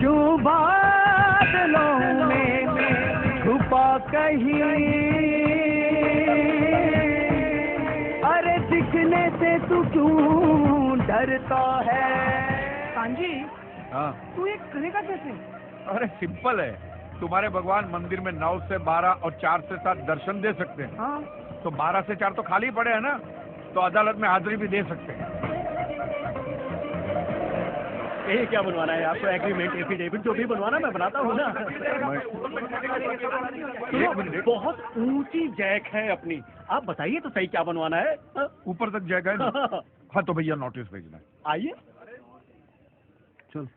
क्यों बादलों में छुपा कहीं, अरे दिखने से तू क्यों डरता है? कांजी, हाँ, तू ये करेगा कैसे? अरे सिंपल है, तुम्हारे भगवान मंदिर में 9 से 12 और 4 से 7 दर्शन दे सकते हैं। हाँ, तो 12 से 4 तो खाली पड़े हैं ना, तो अदालत में हाजिरी भी दे सकते हैं। ये क्या बनवाना है आपको? एग्रीमेंट, एफिडेविट जो भी बनवाना मैं बनाता हूँ ना। सुनो, बहुत ऊंची जैक है अपनी, आप बताइए तो सही क्या बनवाना है? ऊपर तक जाएगा ना? हाँ तो भैया नोटिस भेजना है। आइए। चल।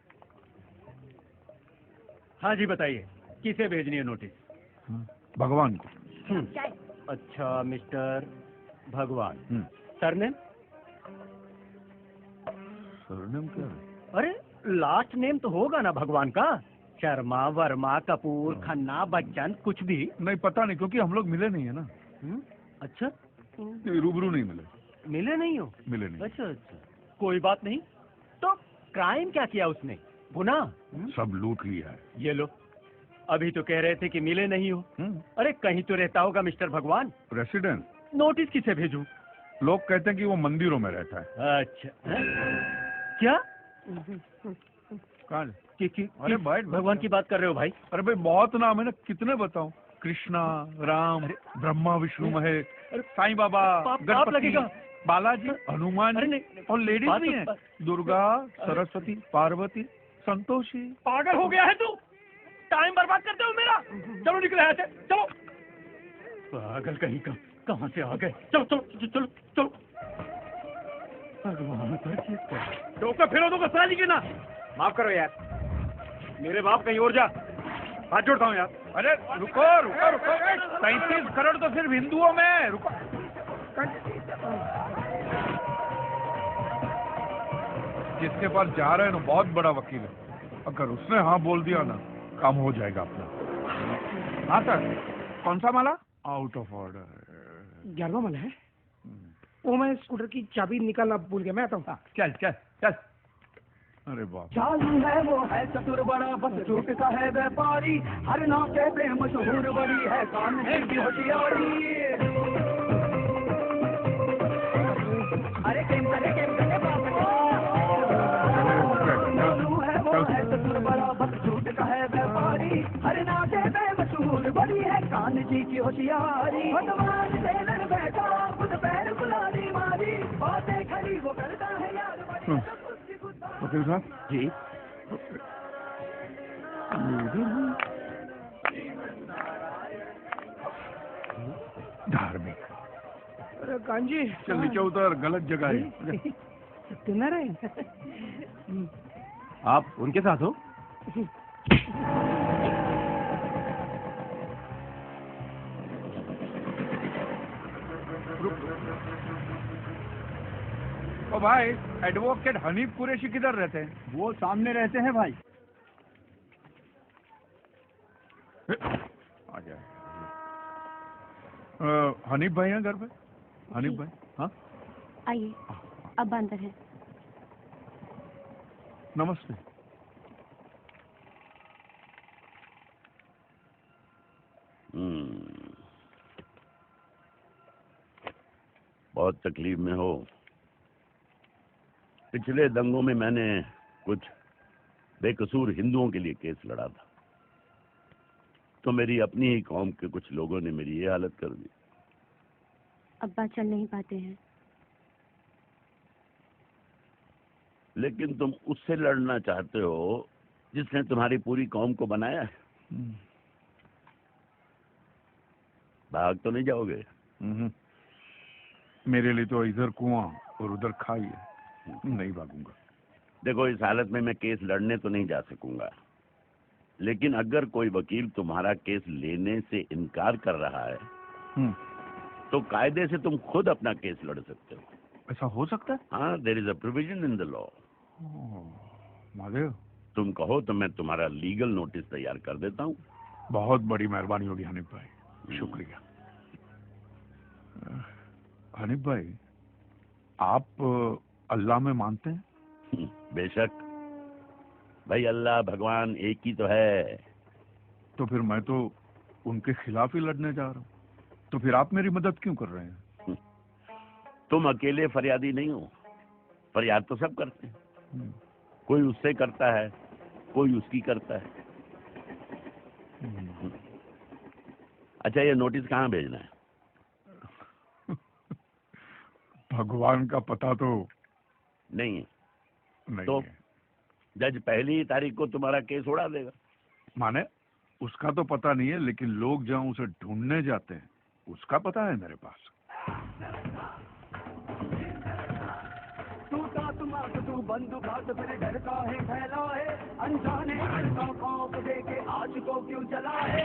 हाँ जी बताइए, किसे भेजनी है नोटिस? भगवान को। अच्छा मिस्टर भगवान, सरनेम? सरनेम क्या है? अरे लास्ट नेम तो होगा ना भगवान का, शर्मा, वर्मा, कपूर, खन्ना, बच्चन, कुछ भी? नहीं पता नहीं, क्योंकि हम लोग मिले नहीं है ना। अच्छा, रूबरू नहीं मिले। मिले नहीं हो? मिले नहीं। अच्छा अच्छा, कोई बात नहीं। तो क्राइम क्या किया उसने? गुनाह? सब लूट लिया है। ये लो, अभी तो कह रहे थे कि मिले नहीं हो। अरे कहीं तो रहता होगा मिस्टर भगवान। प्रेसिडेंट। नोटिस किसे भेजूं? लोग कहते हैं कि वो मंदिरों में रहता है। अच्छा, क्या? कहाँ? अरे भगवान की बात कर रहे हो भाई? अरे भाई बहुत नाम है ना, कितने बताऊं? कृष्णा, राम, ब्रह्मा, विष्णु, महेश, साईं बाबा, गणपति, बालाजी, हनुमान और लेडीज भी हैं, दुर्गा, सरस्वती, पार्वती, संतोषी। पागल हो गया है तू? टाइम बर्बाद करते हो मेरा। चलो निकले यहाँ से, चलो। पागल कहीं का, कहाँ से आ गए? चलो चलो चलो चलो। भगवान डोका फिरो तो कसरा जी की ना। माफ करो यार, मेरे बाप कहीं और जा, हाथ जोड़ता हूँ यार। अरे रुको रुको रुको, 37 करोड़ तो सिर्फ हिंदुओं में है। रुको, जिसके पास जा रहे हैं ना बहुत बड़ा वकील है, अगर उसने हाँ बोल दिया ना, काम हो जाएगा अपना। हाँ सर, कौन सा माला? Out of order. 11वां माला है। वो मैं स्कूटर की चाबी निकालना भूल गया, मैं आता हूँ। चल चल चल। अरे बाप, चालू है वो है चतुर बड़ा, बस झूठ का है व्यापारी, हर नाके पे मशहूर, बड़ी है कान की होशियारी। अरे केम करे बाबा। चालू है वो है चतुर बड़ा, बस झूठ का है व्यापारी, हर नाके पे मशहूर, बड़ी है कान की होशियारी। भगवान से लड़ बैठा, खुद पैर गुलारी मारी, बातें खड़ी वो करता है यार। वकील साहब जी, धार्मिक। अरे कांजी, चल नीचे उतर, गलत जगह है। सत्यनारायण, आप उनके साथ हो? ओ भाई, एडवोकेट हनीफ कुरैशी किधर रहते हैं? वो सामने रहते हैं भाई। आ जाए। हनीफ भाई हैं घर पे? हनीफ भाई? हाँ आइए, अब अंदर है। नमस्ते। बहुत तकलीफ में हो। पिछले दंगों में मैंने कुछ बेकसूर हिंदुओं के लिए केस लड़ा था, तो मेरी अपनी ही कौम के कुछ लोगों ने मेरी ये हालत कर दी। अब्बा चल नहीं पाते हैं। लेकिन तुम उससे लड़ना चाहते हो जिसने तुम्हारी पूरी कौम को बनाया है। भाग तो नहीं जाओगे? मेरे लिए तो इधर कुआं और उधर खाई है, नहीं भागूंगा। देखो, इस हालत में मैं केस लड़ने तो नहीं जा सकूंगा, लेकिन अगर कोई वकील तुम्हारा केस लेने से इनकार कर रहा है तो कायदे से तुम खुद अपना केस लड़ सकते हो। ऐसा हो सकता है? हाँ, there is a provision in the law. Mahadev, तुम कहो तो मैं तुम्हारा लीगल नोटिस तैयार कर देता हूँ। बहुत बड़ी मेहरबानी होगी हनीफ भाई, शुक्रिया। हनीफ भाई, आप अल्लाह में मानते हैं? बेशक। भाई अल्लाह भगवान एक ही तो है। तो फिर मैं तो उनके खिलाफ ही लड़ने जा रहा हूँ, तो फिर आप मेरी मदद क्यों कर रहे हैं? तुम अकेले फरियादी नहीं हो, फरियाद तो सब करते हैं। कोई उससे करता है, कोई उसकी करता है। अच्छा, ये नोटिस कहाँ भेजना है? भगवान का पता तो नहीं है। नहीं तो है। जज पहली ही तारीख को तुम्हारा केस उड़ा देगा। माने उसका तो पता नहीं है, लेकिन लोग जहाँ उसे ढूंढने जाते हैं उसका पता है मेरे पास। तू बंदूक हाथ फिर डर का है फैलाए, अनजाने का खौफ देके आज को क्यों जलाए।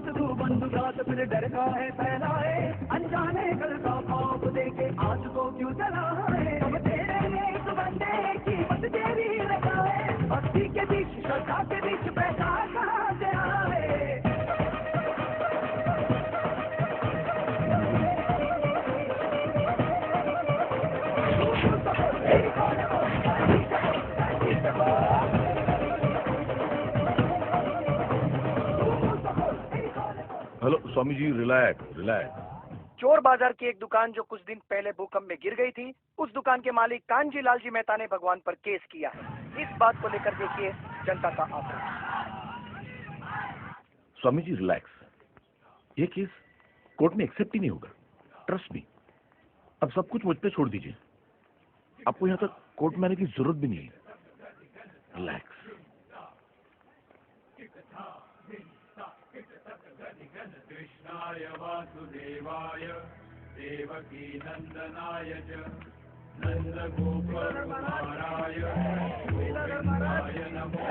तू बंदूक हाथ फिर डर का है फैलाए, अनजाने कल का खौफ देके आज को क्यों जलाए। अब तेरे एक बंदे की बस तेरी लगाए, भक्ति के बीच श्रद्धा के बीच पैसा कहाँ से आए। Hello Swami ji, relax relax. चोर बाजार की एक दुकान जो कुछ दिन पहले भूकंप में गिर गई थी, उस दुकान के मालिक कानजी लालजी मेहता ने भगवान पर केस किया है। इस बात को लेकर देखिए जनता का आक्रोश। स्वामी जी रिलैक्स, ये केस कोर्ट में एक्सेप्ट ही नहीं होगा, ट्रस्ट मी। अब सब कुछ मुझ पे छोड़ दीजिए, आपको यहाँ तक कोर्ट में आने की जरूरत भी नहीं है। रिलैक्स। कृष्णाय वासुदेवाय देवकी नंदनाय च नंद गोपकुमाराय गोविंदाय नमो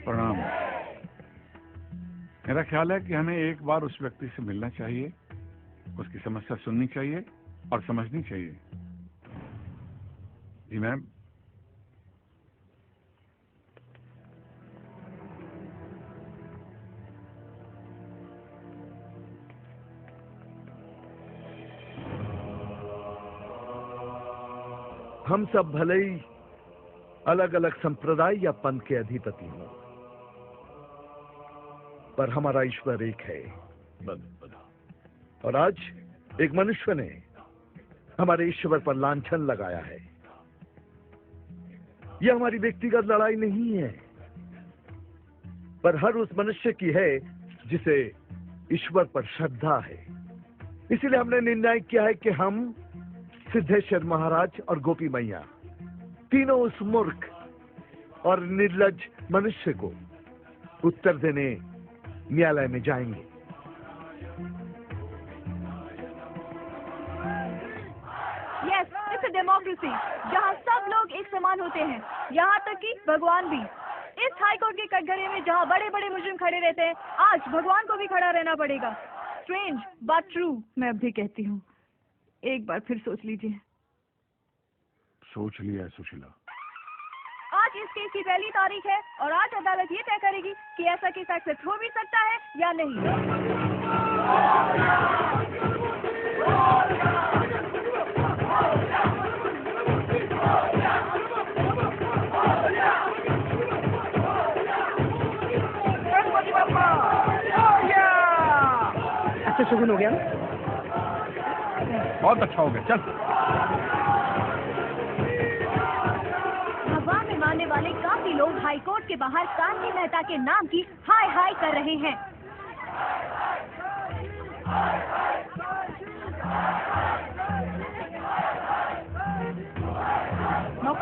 प्रणाम। मेरा ख्याल है कि हमें एक बार उस व्यक्ति से मिलना चाहिए, उसकी समस्या सुननी चाहिए और समझनी चाहिए। जी मैम। हम सब भले ही अलग अलग संप्रदाय या पंथ के अधिपति हों, पर हमारा ईश्वर एक है। और आज एक मनुष्य ने हमारे ईश्वर पर लांछन लगाया है। यह हमारी व्यक्तिगत लड़ाई नहीं है, पर हर उस मनुष्य की है जिसे ईश्वर पर श्रद्धा है। इसलिए हमने निर्णय किया है कि हम सिद्धेश्वर महाराज और गोपी मैया तीनों उस मूर्ख और निर्लज मनुष्य को उत्तर देने न्यायालय में जाएंगे। यस, इट्स अ डेमोक्रेसी जहाँ सब लोग एक समान होते हैं, यहाँ तक कि भगवान भी। इस हाई कोर्ट के कटघरे में जहाँ बड़े बड़े मुजरिम खड़े रहते हैं, आज भगवान को भी खड़ा रहना पड़ेगा। स्ट्रेंज बट ट्रू, मैं अब भी कहती हूँ, एक बार फिर सोच लीजिए। सोच लिया है सुशीला। आज इस केस की पहली तारीख है और आज अदालत ये तय करेगी कि ऐसा केस एक्सेप्ट हो भी सकता है या नहीं। अच्छा शगुन हो गया ना? बहुत अच्छा हो गया, चल। भगवान में मानने वाले काफी लोग हाई कोर्ट के बाहर कानजी मेहता के नाम की हाय हाय कर रहे हैं।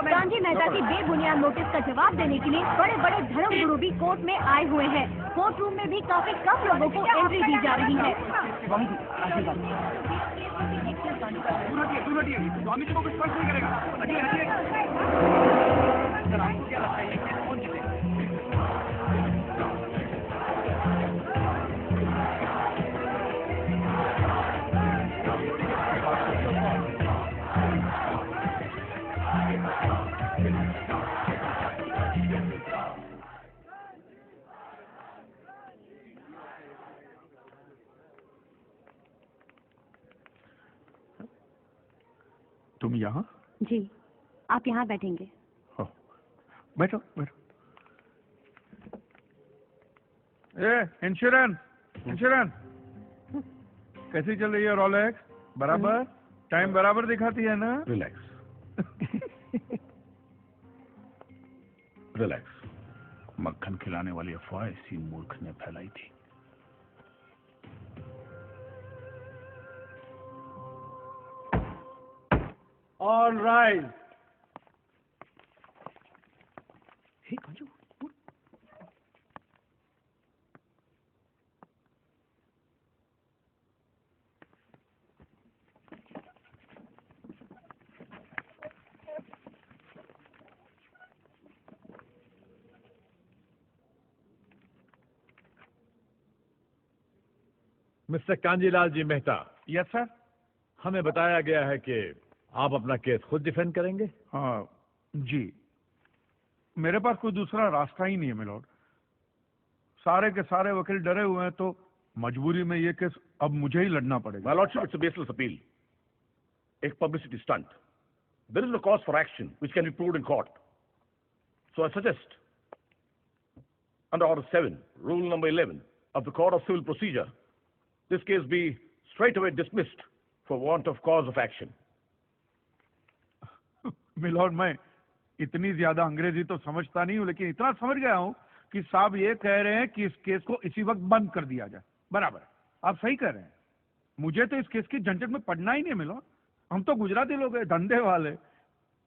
कानजी मेहता की बेबुनियाद नोटिस का जवाब देने के लिए बड़े बड़े धर्म गुरु भी कोर्ट में आए हुए हैं। कोर्ट रूम में भी काफी कम लोगों को एंट्री दी जा रही है। स्वामी जी को कुछ फर्क नहीं करेगा। हटिए हटिए। सर आपको क्या लगता है ये केस कौन जीतेगा? तुम यहाँ? जी, आप यहाँ बैठेंगे। हो, बैठो बैठो। ए इंश्योरेंस, इंश्योरेंस कैसी चल रही है रोलेक्स? बराबर टाइम बराबर दिखाती है ना? Relax relax. मक्खन खिलाने वाली अफवाह इसी मूर्ख ने फैलाई थी। All right. Hey Kanju, mister Kanjilal ji Mehta, yes sir. हमें बताया गया है कि आप अपना केस खुद डिफेंड करेंगे। हाँ जी, मेरे पास कोई दूसरा रास्ता ही नहीं है मिलोड। सारे के सारे वकील डरे हुए हैं, तो मजबूरी में ये केस अब मुझे ही लड़ना पड़ेगा। My lordship, it's a baseless appeal. एक publicity stunt. There is no cause for action which can be proved in court. So I suggest, under Order 7, Rule number 11 of the Code of Civil Procedure, this case be straightaway dismissed for want of cause of action. Milord, मैं इतनी ज्यादा अंग्रेजी तो समझता नहीं हूँ, लेकिन इतना समझ गया हूँ कि साहब ये कह रहे हैं कि इस केस को इसी वक्त बंद कर दिया जाए। बराबर, आप सही कह रहे हैं। मुझे तो इस केस की झंझट में पड़ना ही नहीं मिलो। हम तो गुजराती लोग हैं, धंधे वाले।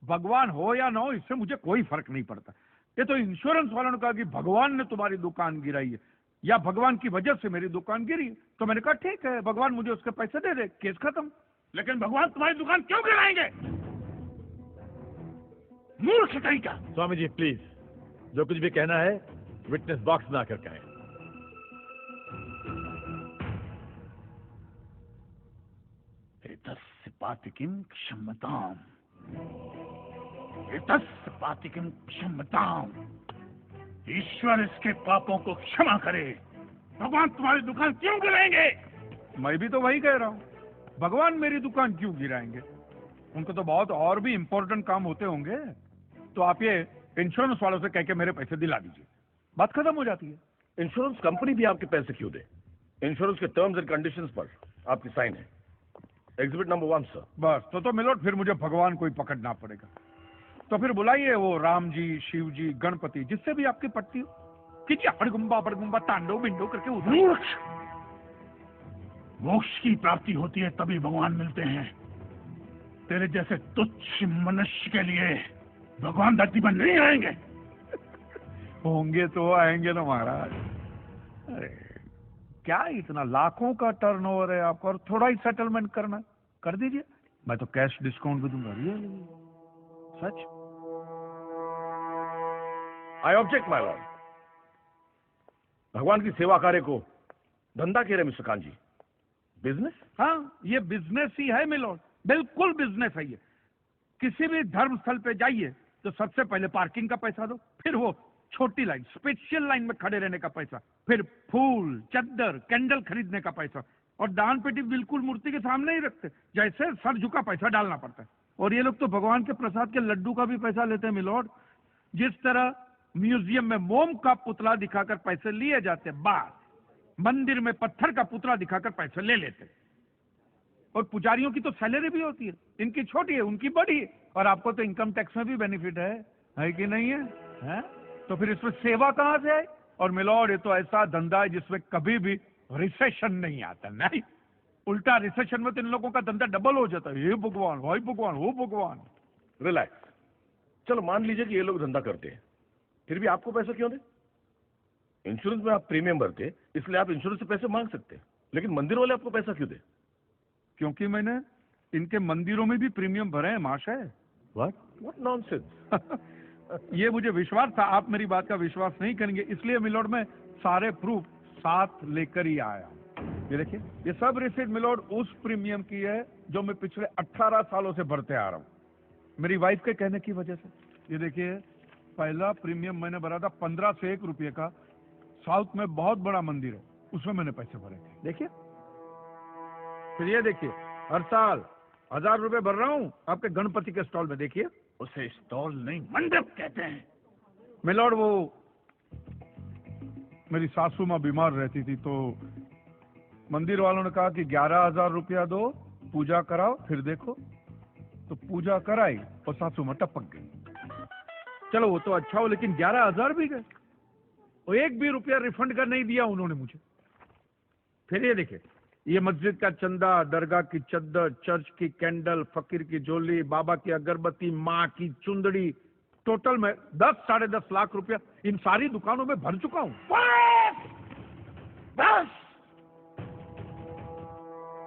भगवान हो या ना हो, इससे मुझे कोई फर्क नहीं पड़ता। ये तो इंश्योरेंस वालों ने कहा कि भगवान ने तुम्हारी दुकान गिराई है या भगवान की वजह से मेरी दुकान गिरी, तो मैंने कहा ठीक है, भगवान मुझे उसके पैसे दे दे, केस खत्म। लेकिन भगवान तुम्हारी दुकान क्यों गिराएंगे? मूर्ख कहीं का। स्वामी जी प्लीज, जो कुछ भी कहना है विटनेस बॉक्स में आकर कहें। एतस्य पातिकीं क्षम्यताम्, एतस्य पातिकीं क्षम्यताम्। ईश्वर इसके पापों को क्षमा करे। भगवान तुम्हारी दुकान क्यों गिराएंगे? मैं भी तो वही कह रहा हूँ, भगवान मेरी दुकान क्यों गिराएंगे? उनको तो बहुत और भी इंपॉर्टेंट काम होते होंगे। तो आप ये इंश्योरेंस वालों से कह के मेरे पैसे दिला दीजिए, बात खत्म हो जाती है। इंश्योरेंस कंपनी भी आपके पैसे क्यों दे? इंश्योरेंस के टर्म्स एंड कंडीशंस पर आपकी साइन है। Exhibit number 1 sir. बस तो मिलोड, फिर मुझे भगवान को ही पकड़ना पड़ेगा। तो फिर बुलाइए वो राम जी, शिव जी, गणपति, जिससे भी आपकी पट्टी हो, कीजिए अड़गुम्बा तांडव बिंडो करके उधर। मोक्ष की प्राप्ति होती है तभी भगवान मिलते हैं। तेरे जैसे तुच्छ मनुष्य के लिए भगवान धरती पर नहीं आएंगे। होंगे तो आएंगे ना महाराज। अरे क्या इतना लाखों का टर्नओवर है आपको, और थोड़ा ही सेटलमेंट करना, कर दीजिए। मैं तो कैश डिस्काउंट भी दूंगा। Really such. I object my Lord. भगवान की सेवा कार्य को धंधा कह रहे मिस्टर कान जी, बिजनेस? हाँ, ये बिजनेस ही है मिलोड, बिल्कुल बिजनेस है ये। किसी भी धर्म स्थल पे जाइए तो सबसे पहले पार्किंग का पैसा दो, फिर वो छोटी लाइन, स्पेशल लाइन में खड़े रहने का पैसा, फिर फूल, चद्दर, कैंडल खरीदने का पैसा, और दान पेटी बिल्कुल मूर्ति के सामने ही रखते, जैसे सर झुका पैसा डालना पड़ता है। और ये लोग तो भगवान के प्रसाद के लड्डू का भी पैसा लेते हैं मिलोड। जिस तरह म्यूजियम में मोम का पुतला दिखाकर पैसे लिए जाते, बात मंदिर में पत्थर का पुतला दिखाकर पैसे ले लेते। और पुजारियों की तो सैलरी भी होती है, इनकी छोटी है, उनकी बड़ी है। और आपको तो इनकम टैक्स में भी बेनिफिट है कि नहीं है? तो फिर इसमें सेवा कहां से है? और मिलोड, ये तो ऐसा धंधा है जिसमें कभी भी रिसेशन नहीं आता। नहीं, उल्टा रिसेशन में तो इन लोगों का धंधा डबल हो जाता है। ये भगवान, भाई भगवान, हो भगवान। रिलैक्स। चलो मान लीजिए कि ये लोग धंधा करते हैं, फिर भी आपको पैसे क्यों दे? इंश्योरेंस में आप प्रीमियम भरते, इसलिए आप इंश्योरेंस से पैसे मांग सकते हैं, लेकिन मंदिर वाले आपको पैसा क्यों दे? क्योंकि मैंने इनके मंदिरों में भी प्रीमियम भरे हैं महाशय। What nonsense. ये मुझे विश्वास था आप मेरी बात का विश्वास नहीं करेंगे, इसलिए मिलोड में सारे प्रूफ साथ लेकर ही आया। ये देखिए, ये सब रिसीट मिलोड उस प्रीमियम की है जो मैं पिछले 18 सालों से भरते आ रहा हूँ, मेरी वाइफ के कहने की वजह से। ये देखिए, पहला प्रीमियम मैंने भरा था 15 से 1 रुपये का। साउथ में बहुत बड़ा मंदिर है, उसमें मैंने पैसे भरे थे। देखिए, फिर ये देखिए, हर साल 1000 रुपए भर रहा हूँ आपके गणपति के स्टॉल में, देखिए। उसे स्टॉल नहीं मंडप कहते हैं। मिलॉर्ड, वो मेरी सासू माँ बीमार रहती थी तो मंदिर वालों ने कहा कि 11,000 रुपया दो, पूजा कराओ, फिर देखो। तो पूजा कराई और सासू माँ टपक गई। चलो वो तो अच्छा हो, लेकिन 11,000 भी गए और एक भी रुपया रिफंड का नहीं दिया उन्होंने मुझे। फिर ये देखिए, ये मस्जिद का चंदा, दरगाह की चद्दर, चर्च की कैंडल, फकीर की झोली, बाबा की अगरबत्ती, माँ की चुंदड़ी, टोटल में 10-10.5 लाख रुपया इन सारी दुकानों में भर चुका हूँ। बस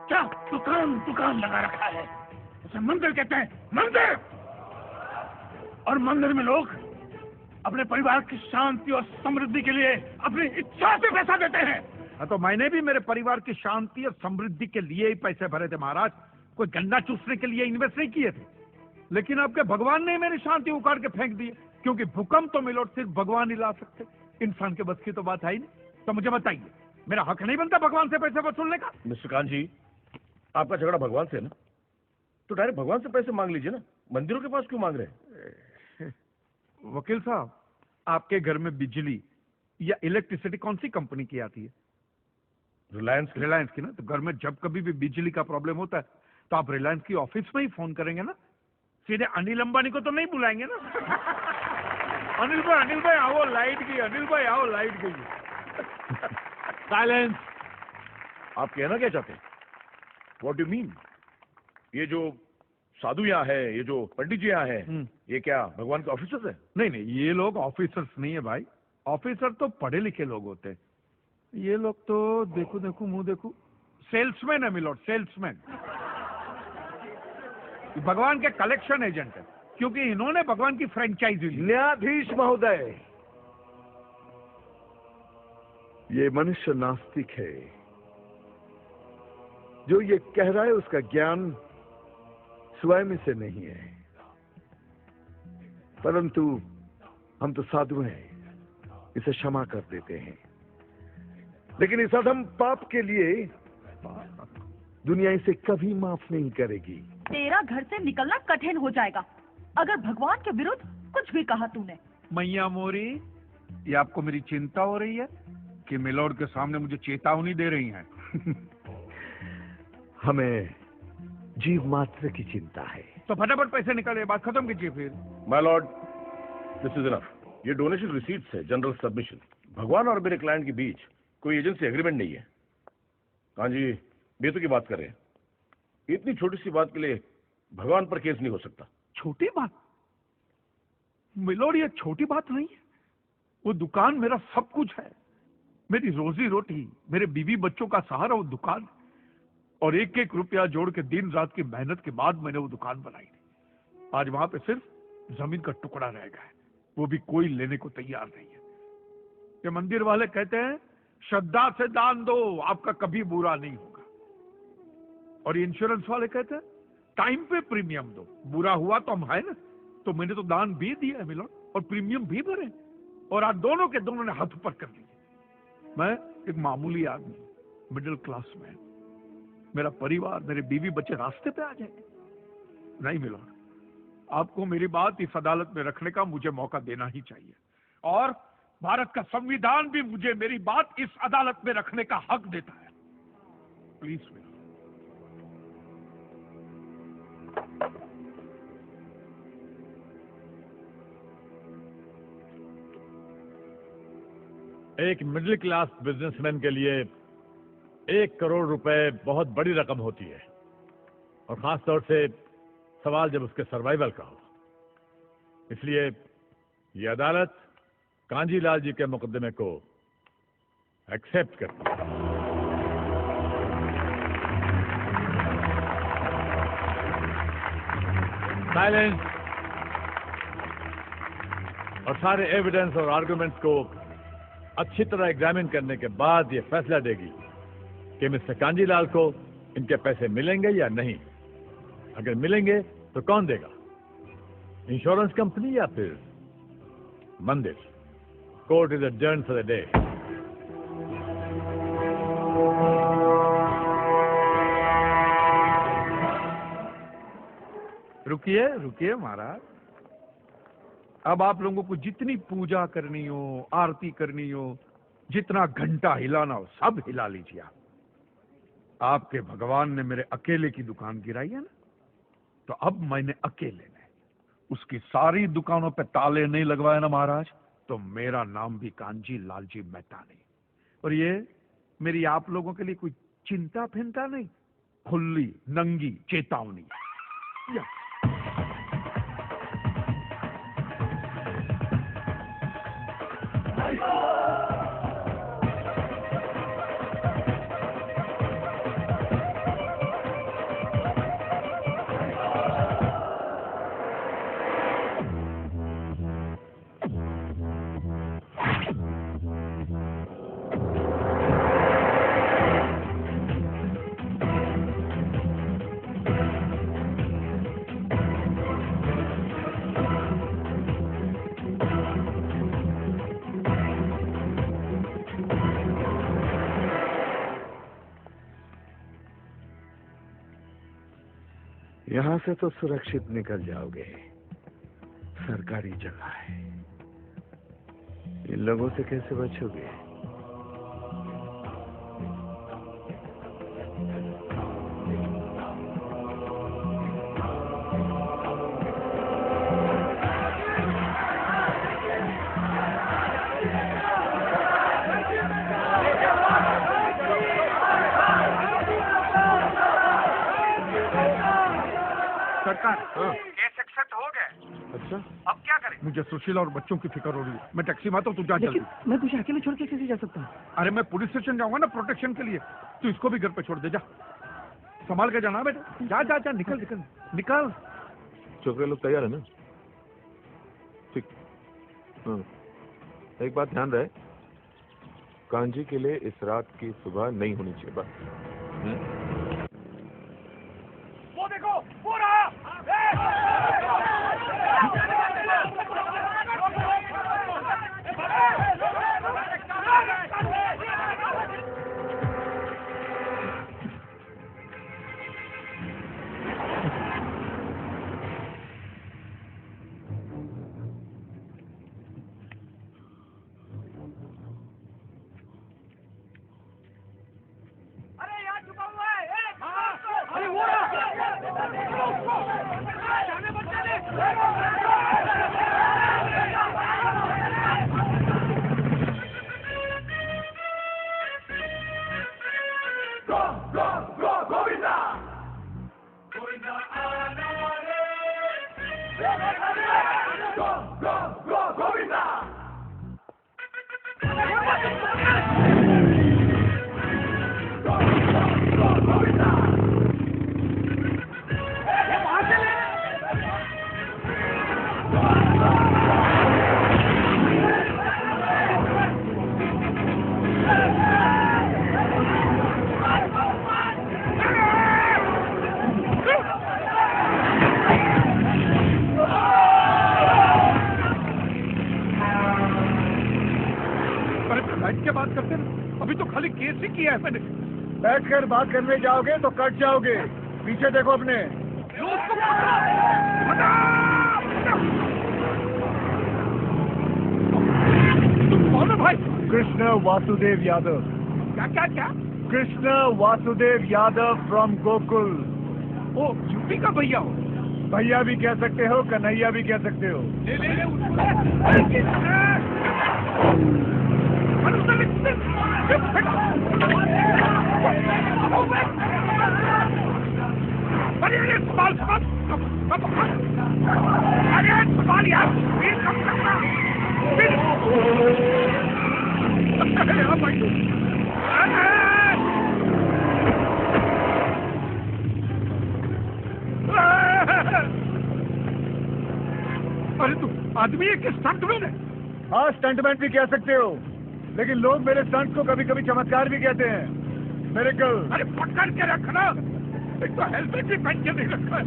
क्या दुकान लगा रखा है, उसे मंदिर कहते हैं, मंदिर। और मंदिर में लोग अपने परिवार की शांति और समृद्धि के लिए अपनी इच्छा से पैसा देते हैं। हाँ, तो मैंने भी मेरे परिवार की शांति और समृद्धि के लिए ही पैसे भरे थे महाराज, कोई गन्ना चूसने के लिए इन्वेस्ट नहीं किए थे। लेकिन आपके भगवान ने मेरी शांति उखाड़ के फेंक दी, क्योंकि भूकंप तो मिलोट सिर्फ भगवान ही ला सकते, इंसान के बस की तो बात है ही नहीं। तो मुझे बताइए, मेरा हक नहीं बनता भगवान से पैसे वसूलने का? मिस्टर कांत जी, आपका झगड़ा भगवान से है ना, तो डायरेक्ट भगवान से पैसे मांग लीजिए ना, मंदिरों के पास क्यों मांग रहे हैं? वकील साहब, आपके घर में बिजली या इलेक्ट्रिसिटी कौन सी कंपनी की आती है? रिलायंस की ना। तो घर में जब कभी भी बिजली का प्रॉब्लम होता है तो आप रिलायंस की ऑफिस में ही फोन करेंगे ना, सीधे अनिल अंबानी को तो नहीं बुलाएंगे ना। अनिल भाई आओ लाइट गई, अनिल भाई आओ लाइट गई। साइलेंस। आप कहना क्या चाहते हैं? What do mean? ये जो साधु यहाँ है, ये जो पंडित जी यहाँ है, ये क्या भगवान के ऑफिसर्स है? नहीं, ये लोग ऑफिसर्स नहीं है भाई। ऑफिसर तो पढ़े लिखे लोग होते हैं, ये लोग तो देखो मुंह देखो, सेल्समैन है मिलोट, सेल्समैन। भगवान के कलेक्शन एजेंट है, क्योंकि इन्होंने भगवान की फ्रेंचाइजी ली। न्यायाधीश महोदय, ये मनुष्य नास्तिक है। जो ये कह रहा है उसका ज्ञान स्वयं से नहीं है, परंतु हम तो साधु हैं, इसे क्षमा कर देते हैं। लेकिन इस अधम पाप के लिए दुनिया इसे कभी माफ नहीं करेगी। तेरा घर से निकलना कठिन हो जाएगा अगर भगवान के विरुद्ध कुछ भी कहा तूने। मैया मोरी, ये आपको मेरी चिंता हो रही है कि मिलोड के सामने मुझे चेतावनी दे रही हैं? हमें जीव मात्र की चिंता है। तो फटाफट पैसे निकाले, बात खत्म कीजिए फिर। My Lord, this is enough. ये डोनेशन रिसीट्स है, जनरल सबमिशन। भगवान और मेरे क्लाइंट के बीच कोई एजेंसी एग्रीमेंट नहीं है। हाँ जी, बेतु की बात कर रहे हैं। इतनी छोटी सी बात के लिए भगवान पर केस नहीं हो सकता। छोटी बात मिलोड, ये छोटी बात नहीं है। वो दुकान मेरा सब कुछ है, मेरी रोजी रोटी, मेरे बीवी बच्चों का सहारा वो दुकान। और एक एक रुपया जोड़ के दिन रात की मेहनत के बाद मैंने वो दुकान बनाई थी। आज वहां पे सिर्फ जमीन का टुकड़ा रह गया है, वो भी कोई लेने को तैयार नहीं है। ये मंदिर वाले कहते हैं श्रद्धा से दान दो, आपका कभी बुरा नहीं होगा। और ये इंश्योरेंस वाले कहते हैं टाइम पे प्रीमियम दो, बुरा हुआ तो हम है ना। तो मैंने तो दान भी दिया है मिलोड, और प्रीमियम भी भरे, और आज दोनों के दोनों ने हाथ ऊपर कर लिए। मैं एक मामूली आदमी, मिडिल क्लास में, मेरा परिवार, मेरे बीवी बच्चे रास्ते पे आ जाएंगे। नहीं मिलोड, आपको मेरी बात इस अदालत में रखने का मुझे मौका देना ही चाहिए, और भारत का संविधान भी मुझे मेरी बात इस अदालत में रखने का हक देता है। Please milord. एक मिडिल क्लास बिजनेसमैन के लिए 1 करोड़ रुपए बहुत बड़ी रकम होती है, और खास तौर से सवाल जब उसके सर्वाइवल का हो। इसलिए ये अदालत कांजीलाल जी के मुकदमे को एक्सेप्ट करती है। साइलेंस। और सारे एविडेंस और आर्गुमेंट्स को अच्छी तरह एग्जामिन करने के बाद ये फैसला देगी कि मिस्टर कांजीलाल को इनके पैसे मिलेंगे या नहीं। अगर मिलेंगे तो कौन देगा, इंश्योरेंस कंपनी या फिर मंदिर? Court is adjourned for the day. रुकिए रुकिए महाराज, अब आप लोगों को जितनी पूजा करनी हो, आरती करनी हो, जितना घंटा हिलाना हो, सब हिला लीजिए आप। आपके भगवान ने मेरे अकेले की दुकान गिराई है ना, तो अब मैंने अकेले ने उसकी सारी दुकानों पे ताले नहीं लगवाए ना महाराज, तो मेरा नाम भी कांजी लालजी मेहता नहीं। और ये मेरी आप लोगों के लिए कोई चिंता फिंता नहीं, खुली नंगी चेतावनी। यहां से तो सुरक्षित निकल जाओगे, सरकारी जगह है, इन लोगों से कैसे बचोगे? सरकार, केस एक्सेप्ट हो गए। अच्छा, अब क्या करें? मुझे सुशीला और बच्चों की फिक्र हो रही है। मैं टैक्सी में आता हूँ, तू जा जल्दी। मैं तुझे अकेले छोड़ के कैसे जा सकता हूँ? अरे मैं पुलिस स्टेशन जाऊंगा ना प्रोटेक्शन के लिए, तू इसको भी घर पे छोड़ दे। जा, संभाल के जाना बेटा। जा जा जा, निकल निकल निकल। छोकरे लोग तैयार है ना? ठीक। हाँ, एक बात ध्यान रहे, कांजी के लिए इस रात की सुबह नहीं होनी चाहिए बस। वो देखो, वो रहा। अरे वो क्या बात करते हैं? अभी तो खाली केस ही किया है मैंने। बैठकर बात करने जाओगे तो कट जाओगे। पीछे देखो अपने। तुम कौन हो भाई? कृष्ण वासुदेव यादव। क्या क्या क्या? कृष्ण वासुदेव यादव फ्रॉम गोकुल। ओ, यूपी का भैया हो? भैया भी कह सकते हो, कन्हैया भी कह सकते हो। ले ले ले अरे सवाल सवाल अरे सवाल यार, ये कम करना अरे तू आदमी है कि स्टंटमैन है? हाँ, स्टंटमैन भी कह सकते हो, लेकिन लोग मेरे स्टंट को कभी कभी चमत्कार भी कहते हैं। मेरे को अरे पकड़ के रखना, एक तो हेलमेट भी पहन के नहीं रखा है।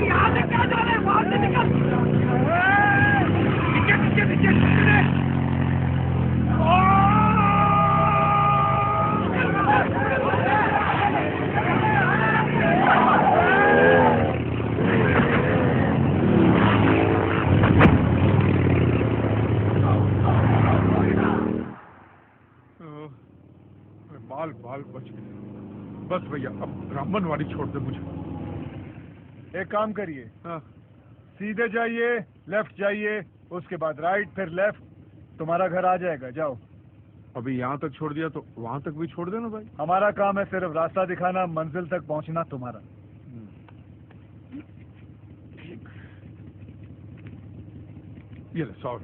यहाँ से क्या जा रहे हैं? बाहर से निकल। नीचे नीचे नीचे। बाल बाल बच गए। बस भैया अब ब्राह्मणवाड़ी छोड़ दे मुझे। एक काम करिए, हाँ। सीधे जाइए, लेफ्ट जाइए, उसके बाद राइट, फिर लेफ्ट, तुम्हारा घर आ जाएगा। जाओ। अभी यहाँ तक छोड़ दिया तो वहां तक भी छोड़ देना भाई। हमारा काम है सिर्फ रास्ता दिखाना, मंजिल तक पहुंचना तुम्हारा। ये ले 100।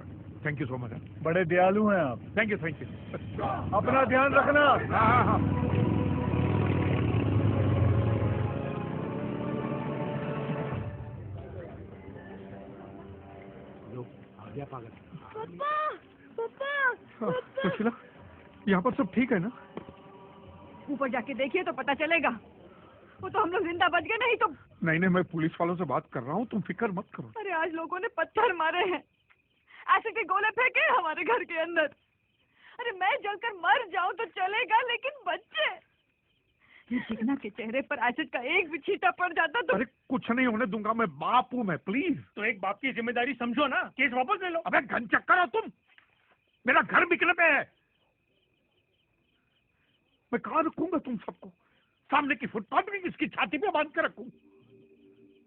Thank you so much. बड़े दयालु हैं आप। Thank you. अपना ध्यान रखना। हाँ हाँ। आ गया पागल। सुशीला, यहाँ पर सब ठीक है ना? ऊपर जाके देखिए तो पता चलेगा। वो तो हम लोग जिंदा बच गए, नहीं तो। नहीं, मैं पुलिस वालों से बात कर रहा हूँ, तुम फिक्र मत करो। अरे आज लोगों ने पत्थर मारे हैं, एसिड के गोले फेंके हैं हमारे घर के अंदर। अरे मैं जलकर मर जाऊं तो चलेगा, लेकिन बच्चे, ये चिकना के चेहरे पर एसिड का एक भी छींटा पड़ जाता तो। अरे कुछ नहीं होने दूंगा, मैं बाप हूँ मैं, प्लीज। तो एक बाप की जिम्मेदारी समझो ना, केस वापस ले लो। अबे घन चक्कर हो तुम, मेरा घर बिकने पे है। मैं कहाँ रखूंगा तुम सबको? सामने की फुटपाथ में किसकी छाती पे बांध के रखूं?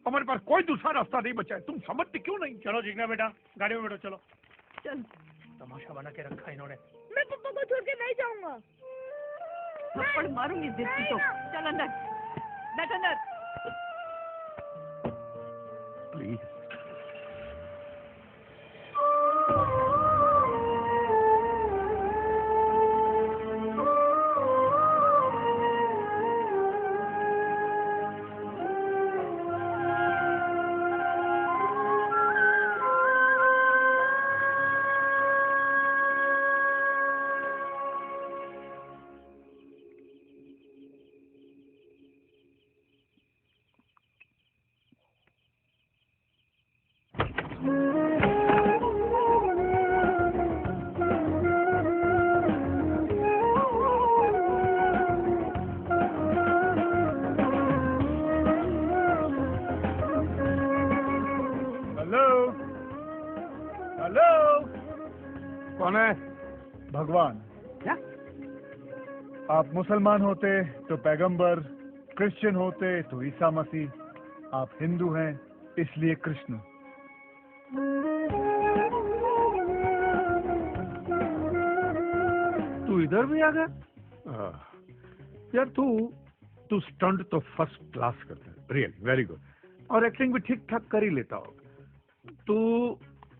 हमारे पास कोई दूसरा रास्ता नहीं बचा है, तुम समझते क्यों नहीं? चलो जिग्ना बेटा, गाड़ी में बैठो, चलो। चल। तमाशा बना के रखा इन्होंने। मैं पप्पा को छोड़ के नहीं जाऊंगा। थप्पड़ मारूंगी जिद की तो। चल अंदर, बैठ अंदर। प्लीज। कौन है? भगवान। क्या? आप मुसलमान होते तो पैगंबर, क्रिश्चियन होते तो ईसा मसीह, आप हिंदू हैं इसलिए कृष्ण। तू इधर भी आ गया? यार तू स्टंट तो फर्स्ट क्लास करता है, रियली वेरी गुड, और एक्टिंग भी ठीक ठाक कर ही लेता हो। तू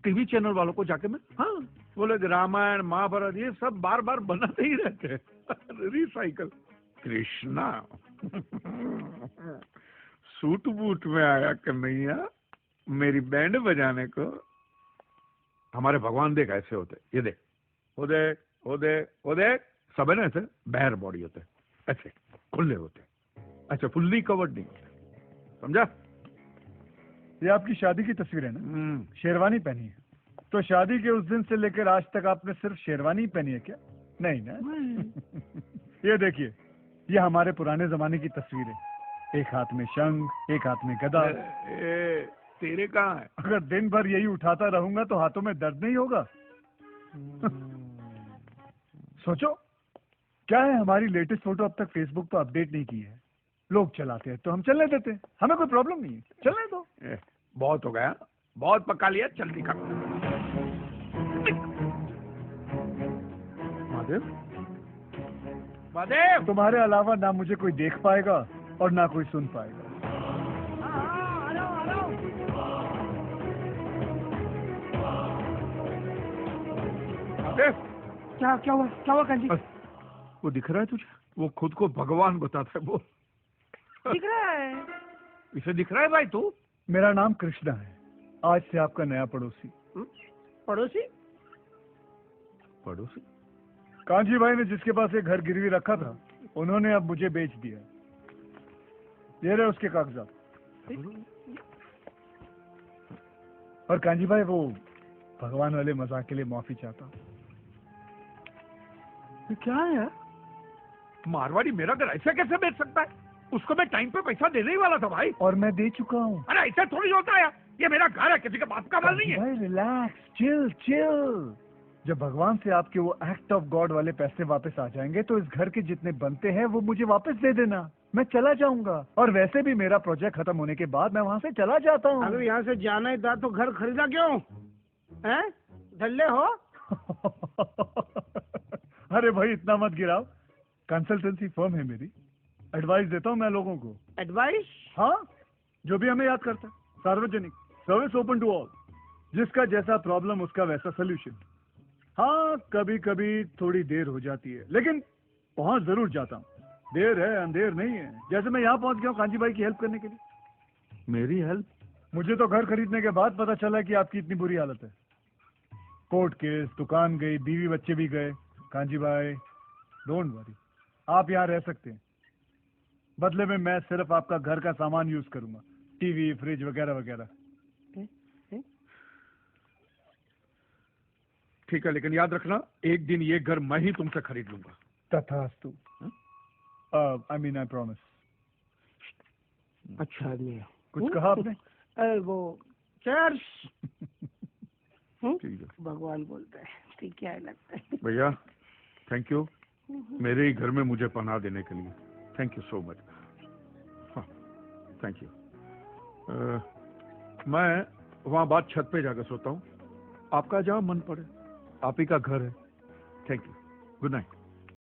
टीवी चैनल वालों को जाके मैं, हाँ वो लोग रामायण महाभारत ये सब बार बार बनाते ही रहते हैं, रिसाइकल। कृष्णा सूट बूट में आया कन्हैया मेरी बैंड बजाने को। हमारे भगवान देख ऐसे होते, ये देख, वो देख, वो देख, वो देख, सब है ना ऐसे बहर बॉडी होते, ऐसे खुले होते, अच्छा फुल्ली कवर्ड नहीं होते, समझा? ये आपकी शादी की तस्वीर है ना? शेरवानी पहनी है, तो शादी के उस दिन से लेकर आज तक आपने सिर्फ शेरवानी पहनी है क्या? नहीं ना? ये देखिए, ये हमारे पुराने जमाने की तस्वीर है। एक हाथ में शंख, एक हाथ में गदा। तेरे कहाँ है? अगर दिन भर यही उठाता रहूंगा तो हाथों में दर्द नहीं होगा? सोचो, क्या है हमारी लेटेस्ट फोटो अब तक फेसबुक पर अपडेट नहीं की है। लोग चलाते हैं तो हम चलने देते हैं, हमें कोई प्रॉब्लम नहीं है, चलने दो। बहुत हो गया, बहुत पका लिया, चल दिखा। महादेव, महादेव, तुम्हारे अलावा ना मुझे कोई देख पाएगा और ना कोई सुन पाएगा। क्या हुआ कांजी? वो दिख रहा है तुझे? वो खुद को भगवान बताता है, बोल। दिख रहा है? इसे दिख रहा है भाई तू? मेरा नाम कृष्णा है, आज से आपका नया पड़ोसी। पड़ोसी? पड़ोसी? कांजी भाई ने जिसके पास एक घर गिरवी रखा था, उन्होंने अब मुझे बेच दिया। ये रहे उसके कागजात। और कांजी भाई, वो भगवान वाले मजाक के लिए माफी चाहता। ये क्या है यार? मारवाड़ी मेरा घर ऐसा कैसे बेच सकता है? उसको मैं टाइम पे पैसा देने ही वाला था भाई। और मैं दे चुका हूँ। अरे ऐसा थोड़ी होता है, ये मेरा घर है, किसी का बाप का माल नहीं है। भाई रिलैक्स, चिल चिल। जब भगवान से आपके वो एक्ट ऑफ गॉड वाले पैसे वापस आ जाएंगे तो इस घर के जितने बनते हैं वो मुझे वापस दे देना, मैं चला जाऊंगा। और वैसे भी मेरा प्रोजेक्ट खत्म होने के बाद मैं वहाँ से चला जाता हूँ। अगर यहाँ से जाना ही था तो घर खरीदा क्यों? हैं? धल्ले हो? अरे भाई इतना मत गिराओ, कंसल्टेंसी फर्म है मेरी, एडवाइस देता हूँ मैं लोगों को। एडवाइस? हाँ, जो भी हमें याद करता है। सार्वजनिक, सर्विस ओपन टू ऑल, जिसका जैसा प्रॉब्लम उसका वैसा सोल्यूशन। हाँ, कभी कभी थोड़ी देर हो जाती है लेकिन पहुंच जरूर जाता हूँ। देर है अंधेर नहीं है। जैसे मैं यहाँ पहुंच गया हूँ कांजी भाई की हेल्प करने के लिए। मेरी हेल्प? मुझे तो घर खरीदने के बाद पता चला कि आपकी इतनी बुरी हालत है। कोर्ट केस, दुकान गई, बीवी बच्चे भी गए। कांजी भाई डोंट वरी, आप यहाँ रह सकते हैं। बदले में मैं सिर्फ आपका घर का सामान यूज करूंगा, टीवी, फ्रिज वगैरह वगैरह। ठीक है, लेकिन याद रखना एक दिन ये घर मैं ही तुमसे खरीद लूंगा। तथास्तु। I mean I promise. अच्छा आदमी। कुछ कहा आपने? वो चर्च। ठीक है, भगवान बोलता है, ठीक है लगता है। भैया थैंक यू, मेरे ही घर में मुझे पनाह देने के लिए। Thank you so much. हाँ थैंक यू। मैं वहाँ बात छत पे जाकर सोता हूँ, आपका जहाँ मन पड़े, आप ही का घर है। Thank you, good night.